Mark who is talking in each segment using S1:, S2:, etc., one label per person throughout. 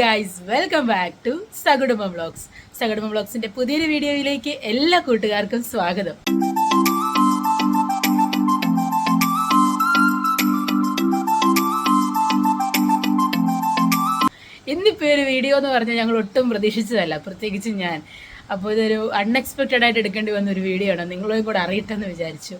S1: Guys, welcome back to Sakutumba vlogs. Sakutumba വ്ളോഗ്സിന്റെ പുതിയൊരു വീഡിയോയിലേക്ക് എല്ലാ കൂട്ടുകാർക്കും സ്വാഗതം. ഇന്നിപ്പോൾ ഒരു വീഡിയോ എന്ന് പറഞ്ഞാൽ ഞങ്ങൾ ഒട്ടും പ്രതീക്ഷിച്ചതല്ല, പ്രത്യേകിച്ച് ഞാൻ. അപ്പോൾ ഇതൊരു അൺഎക്സ്പെക്റ്റഡ് ആയിട്ട് എടുക്കേണ്ടി വന്ന ഒരു വീഡിയോ ആണ്, നിങ്ങളെയും കൂടെ അറിയട്ടെന്ന് വിചാരിച്ചു.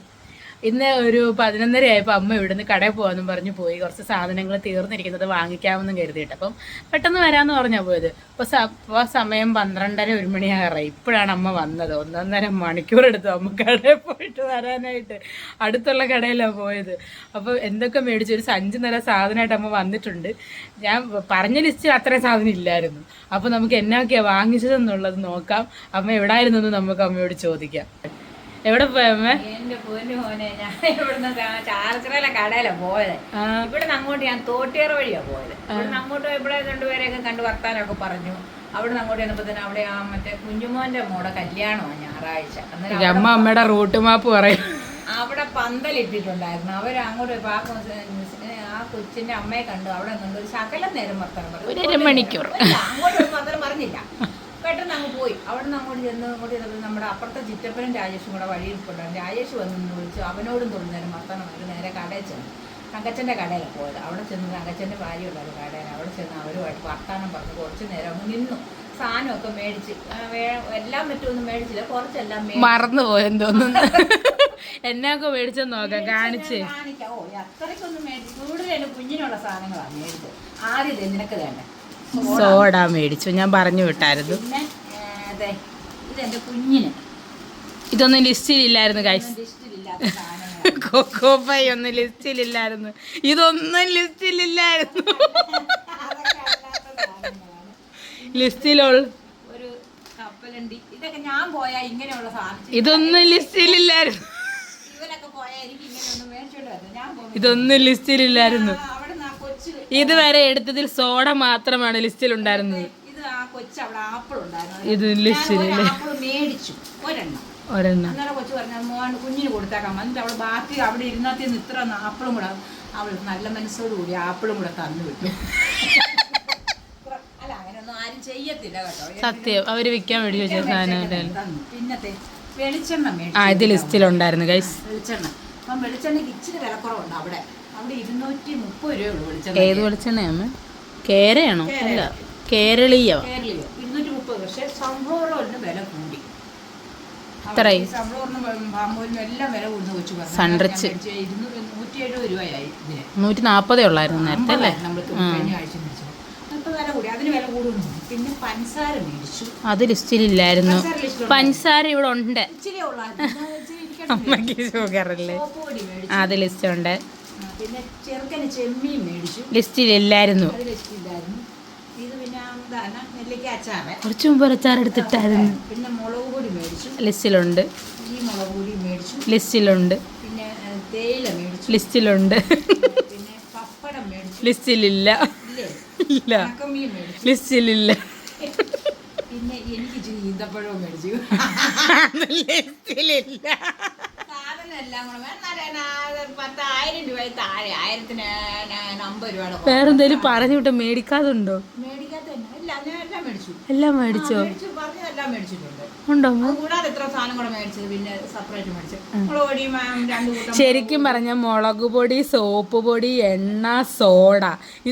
S1: ഇന്ന് ഒരു 11:30 ആയപ്പോൾ അമ്മ ഇവിടുന്ന് കടയിൽ പോകാമെന്നും പറഞ്ഞു പോയി. കുറച്ച് സാധനങ്ങൾ തീർന്നിരിക്കുന്നത് വാങ്ങിക്കാമെന്നും കരുതിയിട്ട് അപ്പം പെട്ടെന്ന് വരാമെന്ന് പറഞ്ഞാൽ പോയത്. ഇപ്പോൾ സമയം 12:30 1 മണിയാകാറായി. ഇപ്പോഴാണ് അമ്മ വന്നത്. 1.5 മണിക്കൂർ എടുത്തു അമ്മ കടയിൽ പോയിട്ട് വരാനായിട്ട്. അടുത്തുള്ള കടയിലാണ് പോയത്. അപ്പോൾ എന്തൊക്കെ മേടിച്ചു, ഒരു 5 നില സാധനമായിട്ട് അമ്മ വന്നിട്ടുണ്ട്. ഞാൻ പറഞ്ഞ ലിസ്റ്റിൽ അത്രയും സാധനം ഇല്ലായിരുന്നു. അപ്പോൾ നമുക്ക് എന്നൊക്കെയാണ് വാങ്ങിച്ചതെന്നുള്ളത് നോക്കാം. അമ്മ എവിടായിരുന്നു നമുക്ക് അമ്മയോട് ചോദിക്കാം. എവിടെ പോയമ്മ?
S2: എന്റെ പൊന്നു മോനെ, ഞാൻ ഇവിടുന്ന് ചാർച്ചറയിലെ കടയിലാ പോയത്. ഇവിടുന്ന് അങ്ങോട്ട് ഞാൻ തോട്ടിയറ വഴിയാ പോയത്. ഇവിടുന്ന് അങ്ങോട്ട് ഇവിടെ രണ്ടുപേരെയൊക്കെ കണ്ട് വർത്താനൊക്കെ പറഞ്ഞു. അവിടുന്ന് അങ്ങോട്ട് ചെന്നപ്പോ തന്നെ അവിടെ ആ മറ്റേ കുഞ്ഞുമോന്റെ മോടെ കല്യാണമാണ് ഞായറാഴ്ച.
S1: അമ്മ അമ്മയുടെ റൂട്ട് മാപ്പ് പറയും.
S2: അവിടെ പന്തലിട്ടിട്ടുണ്ടായിരുന്നു. അവര് അങ്ങോട്ട് ആ കൊച്ചിന്റെ അമ്മയെ കണ്ടു. അവിടെ കണ്ടു ഒരു ശകലം നേരം വർത്താനം പറഞ്ഞു.
S1: 1 മണിക്കൂർ
S2: അങ്ങോട്ട് വർത്താനം പറഞ്ഞില്ല. പെട്ടെന്ന് അങ്ങ് പോയി. അവിടെ നിന്ന് അങ്ങോട്ട് ചെന്നപ്പോൾ നമ്മുടെ അപ്പുറത്തെ ചിറ്റപ്പനും രാജേഷും കൂടെ വഴിയിൽ പോയിട്ടാണ്. രാജേഷ് വന്ന് വിളിച്ചു. അവനോടും തൊഴിൽ വർത്തമാനം നേരെ കടയിൽ ചെന്നു. തങ്കച്ചൻ്റെ കടയിലാണ് പോയത്. അവിടെ ചെന്ന് തങ്കച്ചൻ്റെ ഭാര്യ ഉണ്ടായിരുന്നു കടയിൽ. അവിടെ ചെന്ന് അവരുമായിട്ട് വർത്താനം പറഞ്ഞ് കുറച്ച് നേരം അങ്ങ് നിന്നു. സാധനമൊക്കെ മേടിച്ച് എല്ലാം മറ്റൊന്നും മേടിച്ചില്ല, കുറച്ചെല്ലാം
S1: മറന്നു പോയെന്ന് തോന്നുന്നു. എന്നൊക്കെ മേടിച്ചെന്ന് നോക്കാം, കാണിച്ചേ.
S2: കാണിക്കാം. അത്രയ്ക്കൊന്നും മേടിച്ചു. കൂടുതൽ കുഞ്ഞിനുള്ള സാധനങ്ങളാണ് മേടിച്ചത്. ആദ്യം നിനക്ക് വേണ്ട
S1: സോഡ മേടിച്ചു, ഞാൻ പറഞ്ഞു വിട്ടായിരുന്നു.
S2: പിന്നെ ഇതെന്റെ കുഞ്ഞിന്
S1: ഇതൊന്നും ലിസ്റ്റിലില്ലായിരുന്നു ഗൈസ്.
S2: ലിസ്റ്റിലില്ലാത്ത
S1: കൊക്കോ പൈ ഒന്നും ലിസ്റ്റിലില്ലായിരുന്നു. ഇതൊന്നും ലിസ്റ്റിലില്ലായിരുന്നു. ലിസ്റ്റിലുള്ള
S2: ഒരു കപ്പലണ്ടി ഇതൊക്കെ ഞാൻ പോയാ ഇങ്ങനെയുള്ള സാധനം
S1: ഇതൊന്നും ലിസ്റ്റിലില്ലായിരുന്നു.
S2: ഇവരൊക്കെ പോയാ എനിക്ക് ഇങ്ങനെയൊന്നും മേടിച്ചോണ്ട് വരും. ഞാൻ
S1: ഇതൊന്നും ലിസ്റ്റിലില്ലായിരുന്നു.
S2: അവിടെ നിന്ന് ആ കൊച്ചു
S1: ഇതുവരെ എടുത്തതിൽ സോഡ മാത്രമാണ് ലിസ്റ്റിൽ ഉണ്ടായിരുന്നത്.
S2: ഇത് ആ കൊച്ചു അവിടെ ആപ്പിൾ ഉണ്ടായിരുന്നു.
S1: ഇത് ലിസ്റ്റിലില്ല.
S2: ആപ്പിൾ മേടിച്ചു ഒരെണ്ണം. അന്നേരം കൊച്ചു പറഞ്ഞു മോൻ കുഞ്ഞിന് കൊടുത്തേക്കാം. എന്നിട്ട് അവൾ ബാക്കി അവിടെ ഇരുന്നത്തിൽ നിന്ന് ഇത്ര ആപ്പിളും കൂടെ അവൾ നല്ല മനസ്സോടുകൂടി ആപ്പിളും കൂടെ തന്നു വിട്ടു. അല്ല, അങ്ങനെയൊന്നും ആരും ചെയ്യത്തില്ല കേട്ടോ.
S1: സത്യം, അവര് വിൽക്കാൻ വേണ്ടി വെച്ച സാധനം.
S2: പിന്നത്തെ വെളിച്ചെണ്ണ
S1: ആ, ഇത് ലിസ്റ്റിലുണ്ടായിരുന്നു ഗൈസ്.
S2: വെളിച്ചെണ്ണ. അപ്പം വെളിച്ചെണ്ണയ്ക്ക് ഇച്ചിരി വിലക്കുറവുണ്ട്. അവിടെ 230 രൂപയുള്ളൂ വെളിച്ചെണ്ണ.
S1: ഏത് വെളിച്ചെണ്ണയാമ്മ? കേരയാണോ? അല്ല, കേരളീയോ?
S2: 230. പക്ഷെ സൺഫ്ലവറിന് വില കൂടി. സൺഫ്ലവറിനും പാമ്പോയിലും എല്ലാം വില കൂടുന്ന വെച്ച് പറഞ്ഞു.
S1: സൺറിച്ച്
S2: 170 രൂപയായി.
S1: 140 ഉള്ളായിരുന്നു നേരത്തെ അല്ലേ?
S2: നമ്മൾ കഴിഞ്ഞ ആഴ്ച മേടിച്ചത്. അപ്പോൾ വില കൂടി. അതിന് വില കൂടുന്നു. പിന്നെ പഞ്ചസാര മേടിച്ചു.
S1: അത് ലിസ്റ്റിലില്ലായിരുന്നു. പഞ്ചസാര ഇവിടെ ഉണ്ട്.
S2: ഇച്ചിരി ഉള്ളായിരുന്നു.
S1: അമ്മക്ക് ഷുഗർ അല്ലേ? അത് ലിസ്റ്റ് ഉണ്ട്.
S2: പിന്നെ ചെറുക്കന് ചെമ്മീൻ മേടിച്ചു.
S1: ലിസ്റ്റിലില്ലായിരുന്നു.
S2: അത് ലിസ്റ്റില്ലായിരുന്നു. ഇത് പിന്നെ നെല്ലിക്ക അച്ചാറ്
S1: കുറച്ച് മുമ്പ് അച്ചാർ എടുത്തിട്ടായിരുന്നു.
S2: പിന്നെ മുളക് പൊടി മേടിച്ചു.
S1: ലിസ്റ്റിലുണ്ട്.
S2: ഈ മുളക് പൊടി മേടിച്ചു.
S1: ലിസ്റ്റിലുണ്ട്.
S2: പിന്നെ തേയില മേടിച്ചു.
S1: ലിസ്റ്റിലുണ്ട്.
S2: പിന്നെ പപ്പടം മേടിച്ചു.
S1: ലിസ്റ്റിലില്ല. ഇല്ല, ലിസ്റ്റിലില്ല.
S2: പിന്നെ എനിക്ക് ഇച്ചിരി ഈന്തപ്പഴവും മേടിച്ചു.
S1: ലിസ്റ്റിലില്ല.
S2: സാധനം എല്ലാം കൂടെ 10,000 രൂപ താഴെ. 1050 രൂപയുടെ
S1: വേറെന്തേലും പറഞ്ഞു വിട്ടോ? മേടിക്കാതുണ്ടോ?
S2: മേടിക്കാത്ത ഇല്ല, ഞാൻ എല്ലാം മേടിച്ചു.
S1: എല്ലാം മേടിച്ചോ?
S2: പറഞ്ഞതെല്ലാം മേടിച്ചിട്ടുണ്ട്.
S1: ഉണ്ടോ?
S2: കൂടാതെ എത്ര സാധനം കൂടെ മേടിച്ചത്. പിന്നെ സെപ്പറേറ്റ് മേടിച്ചു. മുളക് പൊടി 2 കൂട്ടം.
S1: ശരിക്കും പറഞ്ഞ മുളക് പൊടി, സോപ്പ് പൊടി, എണ്ണ, സോഡ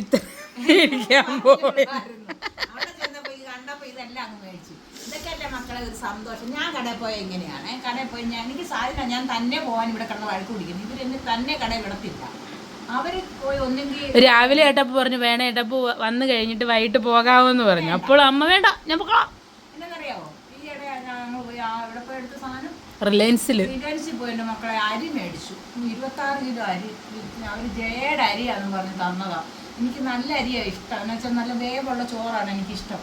S1: ഇത്ര
S2: അവിടെ ചെന്നപ്പോ ഇത് കണ്ടപ്പോ ഇതെല്ലാം അങ്ങ് മേടിച്ചു. ഇതൊക്കെ അല്ലേ മക്കളെ ഒരു സന്തോഷം. ഞാൻ കടയിൽ പോയാൽ ഇങ്ങനെയാണ്. കടയിൽ പോയി എനിക്ക് സാധനം ഞാൻ തന്നെ പോകാൻ ഇവിടെ കിടന്ന് വഴക്ക് പിടിക്കുന്നു. ഇവരെന്നെ തന്നെ കടയിൽ വിടത്തില്ല. അവര് പോയി ഒന്നെങ്കിൽ
S1: രാവിലെ ഏട്ടപ്പ് പറഞ്ഞു വേണേ ഏട്ടപ്പ് വന്നു കഴിഞ്ഞിട്ട് വൈകിട്ട് പോകാമെന്ന് പറഞ്ഞു. അപ്പോൾ അമ്മ വേണ്ട, ഞാൻ പോകാം.
S2: എന്നറിയാവോ, ഈ ഇട ഞങ്ങൾ പോയി ഇവിടെ പോയി എടുത്ത സാധനം
S1: റിലയൻസിൽ
S2: പോയി എൻ്റെ മക്കളെ അരി മേടിച്ചു. 26 കിലോ അരി. അവർ ജയയുടെ അരിയാണെന്ന് പറഞ്ഞ് തന്നതാ. എനിക്ക് നല്ല അരിയാണ് ഇഷ്ടം. എന്ന് വെച്ചാൽ നല്ല വേവുള്ള ചോറാണ് എനിക്കിഷ്ടം.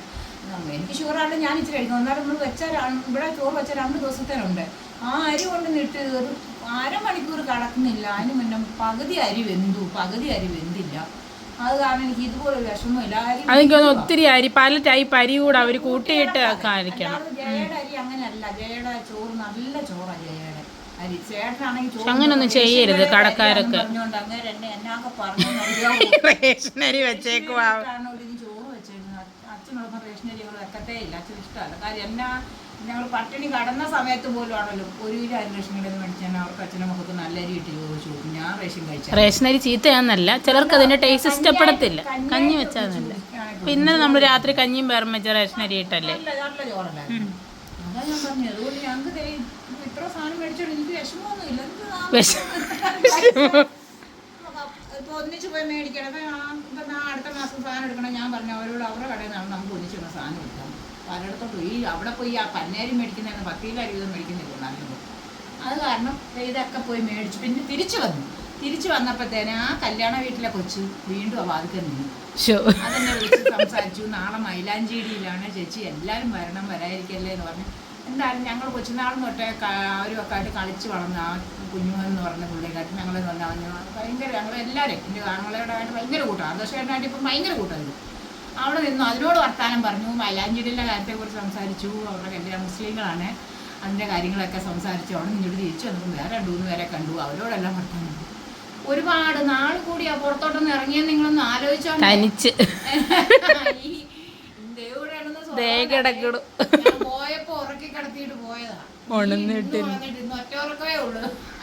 S2: എനിക്ക് ഷുഗറാണ്, ഞാൻ ഇച്ചിരി കഴിക്കും. എന്നാലും നമ്മൾ വെച്ചാൽ ഇവിടെ ചോറ് വെച്ചാൽ 2 ദിവസത്തേനുണ്ട്. ആ അരി കൊണ്ട് നിട്ട് ഒരു 1/2 മണിക്കൂർ കടക്കുന്നില്ല. അതിന് മുന്നേ പകുതി അരി വെന്തു, പകുതി അരി വെന്തില്ല. അത് കാരണം എനിക്ക് ഇതുപോലെ വിഷമമില്ല.
S1: അതെനിക്ക് ഒത്തിരി അരി, പല ടൈപ്പ് അരി കൂടെ അവർ കൂട്ടിയിട്ട് കാണിക്കണം.
S2: ജയയുടെ അരി അങ്ങനെയല്ല. ജയയുടെ ചോറ് നല്ല ചോറാണ്. ജയയുടെ അരി ചേട്ടനാണെങ്കിൽ
S1: അങ്ങനൊന്നും ചെയ്യരുത് കടക്കാരൊക്കെ.
S2: പറഞ്ഞോണ്ട് അങ്ങനെ എന്നൊക്കെ പറഞ്ഞു
S1: റേഷൻ അരി വെച്ചേക്കുവാ.
S2: ചോറ് വെച്ചേക്കുന്നത് അച്ഛനൊന്നും റേഷനരി ഞങ്ങൾ വെക്കത്തേ ഇല്ല, അച്ഛന് ഇഷ്ടമല്ല. കാര്യം എന്നാ ഞങ്ങൾ പട്ടിണി കടന്ന സമയത്ത് പോലും ആണല്ലോ 1 കിലോ അരി റേഷൻ കടയിൽ നിന്ന് മേടിച്ചാൽ അവർക്ക് അച്ഛനും മക്കൾക്ക് നല്ല അരി ഇട്ട് ചോദിച്ചു കൊടുക്കും. ഞാൻ റേഷൻ കഴിച്ചാൽ
S1: റേഷനരി ചീത്തയാന്നല്ല, ചിലർക്ക് അതിന്റെ ടേസ്റ്റ് ഇഷ്ടപ്പെടത്തില്ല. കഞ്ഞി വെച്ചാൽ നല്ല. പിന്നെ നമ്മൾ രാത്രി കഞ്ഞിയും പേറും വെച്ച റേഷനരി ഇട്ടല്ലേ.
S2: നല്ല ചോറല്ലായിരുന്നു. അതാ ഞാൻ പറഞ്ഞത്. അതുകൊണ്ട് ഞങ്ങൾക്ക് ഇത്ര സാധനം മേടിച്ചോണ്ട് എനിക്ക് വിഷമമൊന്നുമില്ല. ഇപ്പോൾ ഒന്നിച്ച് പോയി മേടിക്കണം. ഇപ്പം അടുത്ത മാസം സാധനം എടുക്കണം. ഞാൻ പറഞ്ഞു അവരോട് അവരുടെ കടയിൽ നിന്നാണ് നമുക്ക് ഒന്നിച്ചുള്ള സാധനം എടുക്കാം. പലയിടത്തോട്ടും അവിടെ പോയി ആ പന്നേരി മേടിക്കുന്നതിന് 10 കിലോ അരി വീതം മേടിക്കുന്നില്ല നല്ലത്. അത് കാരണം ഇതൊക്കെ പോയി മേടിച്ചു. പിന്നെ തിരിച്ചു വന്നപ്പോഴത്തേന് ആ കല്യാണ വീട്ടിലെ കൊച്ചു വീണ്ടും ആ വാതിക്കൽ നിന്നു. അതെന്നെ വിളിച്ച് സംസാരിച്ചു. നാളെ മൈലാഞ്ചേരിയിലാണ് ചേച്ചി, എല്ലാവരും വരാതിരിക്കല്ലേ എന്ന് പറഞ്ഞു. എന്തായാലും ഞങ്ങൾ കൊച്ചുനാളും തൊട്ടേ അവരുമൊക്കെ ആയിട്ട് കളിച്ച് വളർന്ന ആ കുഞ്ഞുമെന്ന് പറഞ്ഞ പുള്ളിക്കാട്ടി ഞങ്ങളെ പറഞ്ഞു ഭയങ്കര ഞങ്ങളെല്ലാവരും എൻ്റെ ആങ്ങളോടായിട്ട് ഭയങ്കര കൂട്ടം, ആദർശമായിട്ട് ഇപ്പം ഭയങ്കര കൂട്ടമായിരുന്നു. അവിടെ നിന്നു അതിനോട് വർത്താനം പറഞ്ഞു. മൈലാഞ്ചേരിയിലെ കാര്യത്തെക്കുറിച്ച് സംസാരിച്ചു. അവരുടെ കല്യാണ മുസ്ലിങ്ങളാണ്, അതിൻ്റെ കാര്യങ്ങളൊക്കെ സംസാരിച്ചു. അവിടെ നിന്നോട് തിരിച്ചു വന്നപ്പോൾ വേറെ 2-3 പേരെ കണ്ടു. അവരോടെല്ലാം വർത്താനം. ഒരുപാട് നാൾ കൂടി ആ പുറത്തോട്ടൊന്ന് ഇറങ്ങിയെന്ന് നിങ്ങളൊന്ന് ആലോചിച്ചോ. പോയപ്പോ ഉറക്കി കിടത്തിയിട്ട് പോയതാ. ഒറ്റ ഉറക്കമേ ഉള്ളൂ.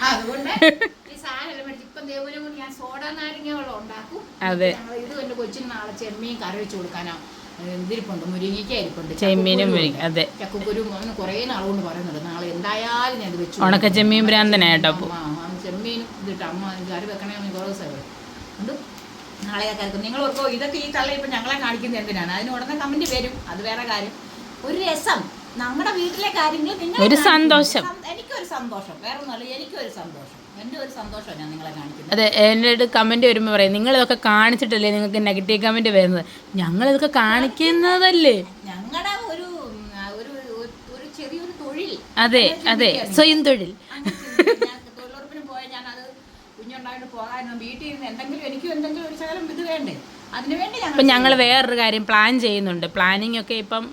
S2: അതുകൊണ്ട് ഈ സാധനം മേടിച്ച് ഇപ്പം ദേവനും കൊണ്ട് ഞാൻ സോഡ നാരങ്ങ വെള്ളം ഉണ്ടാക്കും. ഇത് എന്റെ കൊച്ചിന് നാളെ ചെമ്മീൻ കറി വെച്ച് കൊടുക്കാനാ എന്തിരിപ്പുണ്ട്, മുരിങ്ങയ്ക്ക ഇരിപ്പുണ്ട്, ചെമ്മീനും ചക്കുക്കുരു കുറേ നാളുകൊണ്ട് പറയുന്നുണ്ട്. നാളെ എന്തായാലും ഞാൻ ഇത് വെച്ചു.
S1: ഉണക്ക ചെമ്മീൻ ഭ്രാന്തനായിട്ടോ.
S2: ചെമ്മീനും ഇതിട്ട് അമ്മ കറി വെക്കണേ കുറേ ദിവസമായി. അതുകൊണ്ട് നാളെ കരുതും. നിങ്ങൾ ഓർക്കോ ഇതൊക്കെ ഈ തള്ള ഇപ്പം ഞങ്ങളെ കാണിക്കുന്നത് എന്തിനാണ്? അതിന് ഉടനെ കമന്റ് വരും. അത് വേറെ കാര്യം. ഒരു രസം, നമ്മുടെ വീട്ടിലെ കാര്യങ്ങൾ നിങ്ങൾ ഒരു സന്തോഷം. എനിക്കൊരു സന്തോഷം, വേറെ ഒന്നുമല്ല, എനിക്കൊരു സന്തോഷം. എൻ്റെ ഒരു സന്തോഷമാണ് ഞാൻ നിങ്ങളെ കാണിക്കുന്നത്.
S1: അതെ, എൻ്റെ കമന്റ് വരുമ്പോൾ പറയും നിങ്ങളിതൊക്കെ കാണിച്ചിട്ടല്ലേ നിങ്ങൾക്ക് നെഗറ്റീവ് കമന്റ് വരുന്നത്. ഞങ്ങളിതൊക്കെ കാണിക്കുന്നതല്ലേ
S2: ഞങ്ങളുടെ ഒരു ചെറിയൊരു തൊഴിൽ.
S1: അതെ അതെ, സ്വയം തൊഴിൽ.
S2: തൊഴിലുറപ്പിന് പോയാൽ ഞാൻ അത് കുഞ്ഞുണ്ടായിട്ട് പോകാനും വീട്ടിൽ ഇരുന്ന് എനിക്കും എന്തെങ്കിലും ഒരു ശകലം ഇത് വേണ്ടേ, അതിനുവേണ്ടി
S1: ഇപ്പം ഞങ്ങൾ വേറൊരു കാര്യം പ്ലാൻ ചെയ്യുന്നുണ്ട്. പ്ലാനിങ് ഒക്കെ ഇപ്പം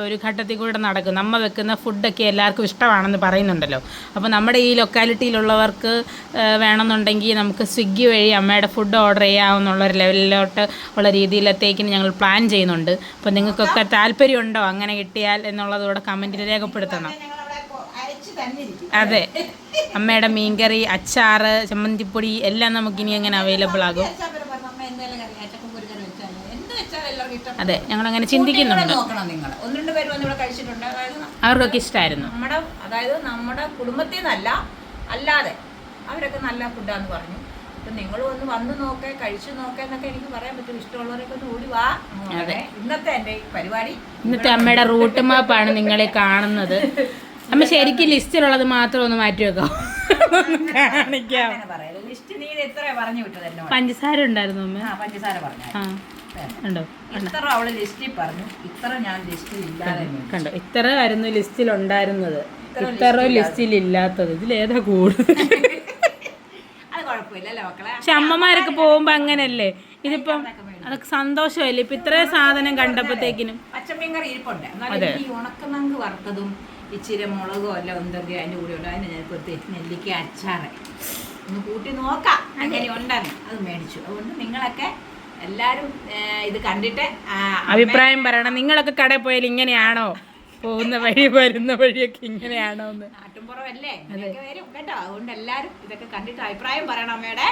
S1: ഒരു ഘട്ടത്തിൽ കൂടെ നടക്കും. നമ്മൾ വെക്കുന്ന ഫുഡൊക്കെ എല്ലാവർക്കും ഇഷ്ടമാണെന്ന് പറയുന്നുണ്ടല്ലോ. അപ്പോൾ നമ്മുടെ ഈ ലൊക്കാലിറ്റിയിലുള്ളവർക്ക് വേണമെന്നുണ്ടെങ്കിൽ നമുക്ക് സ്വിഗ്ഗി വഴി അമ്മയുടെ ഫുഡ് ഓർഡർ ചെയ്യാവുന്നുള്ളൊരു ലെവലിലോട്ട് ഉള്ള രീതിയിലത്തേക്കിന് ഞങ്ങൾ പ്ലാൻ ചെയ്യുന്നുണ്ട്. അപ്പോൾ നിങ്ങൾക്കൊക്കെ താല്പര്യമുണ്ടോ അങ്ങനെ കിട്ടിയാൽ എന്നുള്ളതോടെ കമൻറ്റിൽ രേഖപ്പെടുത്തണം. അതെ, അമ്മയുടെ മീൻകറി, അച്ചാറ്, ചമ്മന്തിപ്പൊടി എല്ലാം നമുക്കിനി അങ്ങനെ അവൈലബിൾ ആകും. അതെ, ഞങ്ങളങ്ങനെ ചിന്തിക്കുന്നുണ്ട്. അവർക്കൊക്കെ ഇഷ്ടമായിരുന്നു.
S2: അതായത് നമ്മുടെ കുടുംബത്തിൽ നിന്നല്ല, അല്ലാതെ അവരൊക്കെ നല്ല ഫുഡാന്ന് പറഞ്ഞു. അപ്പം നിങ്ങൾ വന്ന് നോക്കേ, കഴിച്ചു നോക്കേ എന്നൊക്കെ എനിക്ക് പറയാൻ പറ്റും. ഇഷ്ടമുള്ളവരൊക്കെ ഒന്ന് ഓടി വാ. അതെ, ഇന്നത്തെ എൻ്റെ പരിപാടി,
S1: ഇന്നത്തെ അമ്മയുടെ റൂട്ട് മാപ്പാണ് നിങ്ങളെ കാണുന്നത്. അമ്മ ശരിക്കും ലിസ്റ്റിലുള്ളത് മാത്രം ഒന്ന് മാറ്റി വെക്കാം. കാണിക്കാം.
S2: ലിസ്റ്റ് നീ എത്ര പറഞ്ഞു വിട്ടത്?
S1: പഞ്ചസാര ഉണ്ടായിരുന്നു അമ്മ.
S2: പഞ്ചസാര പറഞ്ഞു
S1: കണ്ടോ,
S2: ഇത്ര അവള് ലിസ്റ്റിൽ പറഞ്ഞു, ഇത്ര ഞാൻ ലിസ്റ്റിൽ ഇല്ലാതെ
S1: കണ്ടോ. ഇത്ര ആയിരുന്നു ലിസ്റ്റിൽ ഉണ്ടായിരുന്നത്, ഇത്ര ലിസ്റ്റിൽ ഇല്ലാത്തത്. ഇതിലേതാ കൂടുതൽ?
S2: അത് കുഴപ്പമില്ലല്ലോ മക്കളെ.
S1: പക്ഷെ അമ്മമാരൊക്കെ പോകുമ്പോ അങ്ങനല്ലേ. ഇതിപ്പം അതൊക്കെ സന്തോഷമല്ലേ. ഇപ്പൊ ഇത്രയും സാധനം കണ്ടപ്പോഴത്തേക്കിനും.
S2: പച്ചമീൻ കറി ഇരിപ്പുണ്ട്. എന്നാലും ഈ ഉണക്കനങ്ക് വറുത്തതും ഇച്ചിരി മുളകോ അല്ല എന്തൊക്കെയോ അതിൻ്റെ കൂടെ ഉണ്ട്. അതിന് ഞാൻ പ്രത്യേകിച്ച് നെല്ലിക്ക അച്ചാറ് ഒന്ന് കൂട്ടി നോക്കാം അങ്ങനെ ഉണ്ടാകും. അത് മേടിച്ചു. അതുകൊണ്ട് നിങ്ങളൊക്കെ എല്ലാവരും ഇത് കണ്ടിട്ട്
S1: അഭിപ്രായം പറയണം. നിങ്ങളൊക്കെ കടയിൽ പോയാൽ ഇങ്ങനെയാണോ പോകുന്ന വഴി, വരുന്ന വഴിയൊക്കെ ഇങ്ങനെയാണോ എന്ന്?
S2: നാട്ടുംപുറമല്ലേ, വരും കേട്ടോ. അതുകൊണ്ട് എല്ലാവരും ഇതൊക്കെ കണ്ടിട്ട് അഭിപ്രായം പറയണം അമ്മയുടെ.